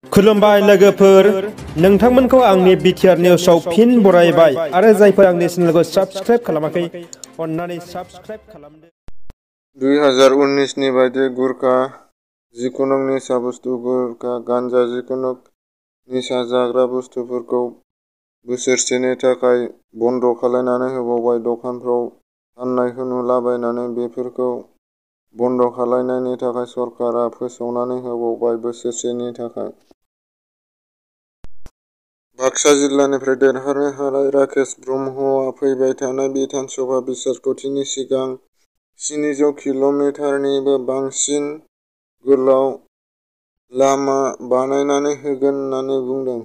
खुलुमबाय लोगोफोर, नोंथांमोनखौ आंनि बिटिआर निउसआव फिन बरायबाय आरो जायफोर आंनि चेनेलखौ साबस्क्राइब खालामाखै अन्नानै साबस्क्राइब खालामदो। 2019 नि बायदि गुरखा जिकुनु निसा बुस्थु गुरखा गान्जा जिकुनु निसा जाग्रा बुस्थुफोरखौ बोसोरसेनि थाखाय बन्द खालामनानै होबावबाय। दखानफ्राव फाननायखौ नुलाबायनानै बेफोरखौ बन्द खालामनायनि थाखाय सरकारा फोसावनानै होबावबाय बोसोरसेनि थाखाय। बाक्सा जिल्लानिफ्राय देरहानो हानाय राकेश ब्रह्मआ फैबाय थानाय बिधान सभा बिसायख'थिनि सिगां 700 किल'मिटारनिबो बांसिन गोलाव लामा बानायनानै होगोन होननानै बुंदों।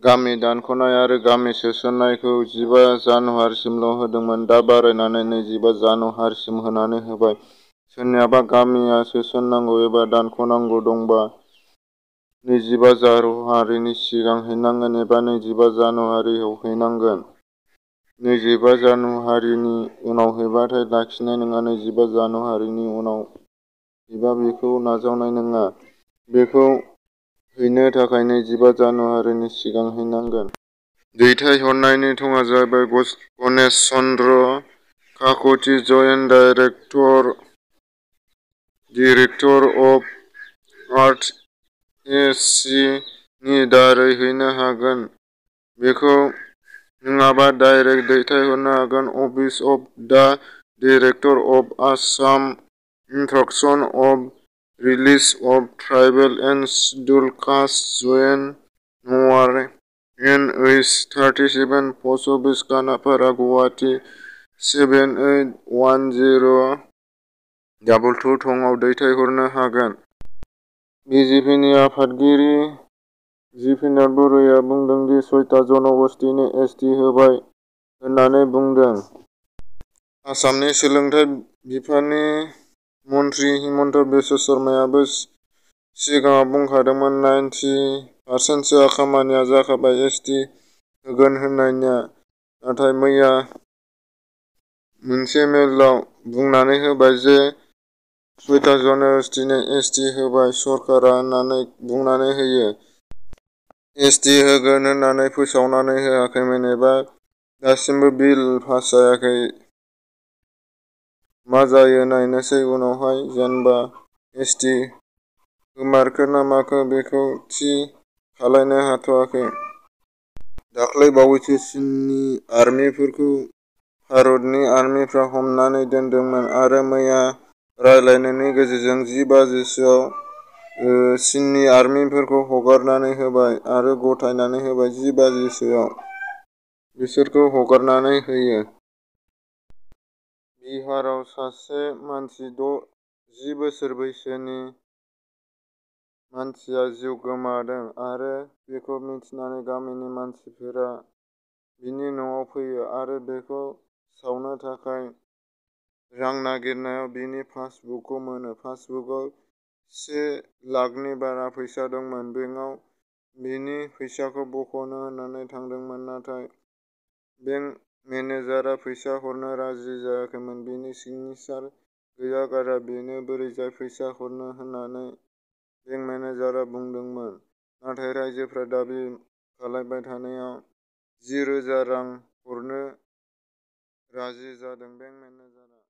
गामि दानख'नाय आरो गामि सोसननायखौ 15 जानुवारिसिमल' होदोंमोन, दा बारायनानै 25 जानुवारिसिम होनानै होबाय। सोरनियाबा गामिया सोसननांगौ एबा दानख'नांगौ दंबा 25 जानुवारिनि सिगां हैनांगोन एबा 25 जानुवारियाव हैनांगोन। 25 जानुवारिनि उनाव हैबाथाय लाखिनाय नङा, 25 जानुवारिनि उनाव हैबा बेखौ नाजावनाय नङा। बेखौ हैनो थाखाय 25 जानुवारिनि सिगां हैनांगोन। दैथायहरनायनि थंआ जाबाय Ganesh Chandra Kakati, joint director of आर्थ ए.सि. नि दारै हैनो हागोन। बेखौ नङाबा डाइरेक्ट दैथायहरनो हागोन। Office of the director of Assam inspection of release of tribal and scheduled caste joint नवार NH. 37 post office Khanapara Guwahati 781022 थंआव दैथायहरनो हागोन। बिजेपिनि आफादगिरि जितेन्द्र बरुवाया बुंदों दि 6था जनगोष्ठीनो एस.टि. होबाय होननानै बुंदों। आसामनि सोलोंथाइ बिफाननि मन्थ्रि हिमन्त बिश्व शर्मायाबो सिगाङाव बुंखादोंमोन 90% खामानिया जाखाबाय एस.टि. होगोन होननाया, नाथाय मैया मोनसे मेलाव बुंनानै होबाय जे 6था जनगोष्ठीनो एस.टि. होबाय सरकारा होननानै बुंनानै होयो। एस.टि. होगोन होननानै फोसावनानै होआखैमोन एबा दासिमबो बिल पास जायाखै। मा जायो नायनोसै उनावहाय, जेनबा एस.टि. होमारखो ना माखो बेखौ थि खालायनो हाथ'आखै। दाख्लै बावैसो चीननि आर्मिफोरखौ भारतनि आर्मिफ्रा हमनानै दोनदोंमोन आरो मैया रायलायनायनि गेजेरजों 10 बाजिसोआव चीननि आर्मिफोरखौ हगारनानै होबाय आरो गथायनानै होबाय। 10 बाजिसोआव बिसोरखौ हगारनानै होयो। बिहाराव सासे मानसि 10 बोसोर बैसोनि मानसिया जिउ गोमादों आरो बेखौ मिथिनानै गामिनि मानसिफोरा बिनि न'आव फैयो आरो बेखौ सावनो थाखाय रां नागिरनायाव बिनि पासबुकखौ मोनो। पासबुकआव 1 लाखनि बारा फैसा दंमोन। बेंकआव बिनि फैसाखौ बख'नो होननानै थांदोंमोन, नाथाय बेंक मेनेजारआ फैसा हरनो राजि जायाखैमोन। बिनि सिगनेचार गैयागारा बेनो बोरैजाय फैसा हरनो होननानै बेंक मेनेजारआ बुंदोंमोन। नाथाय राइजोफोरा दाबि खालामबाय थानायाव 10,000 रां हरनो राजि जादों बेंक मेनेजारआ।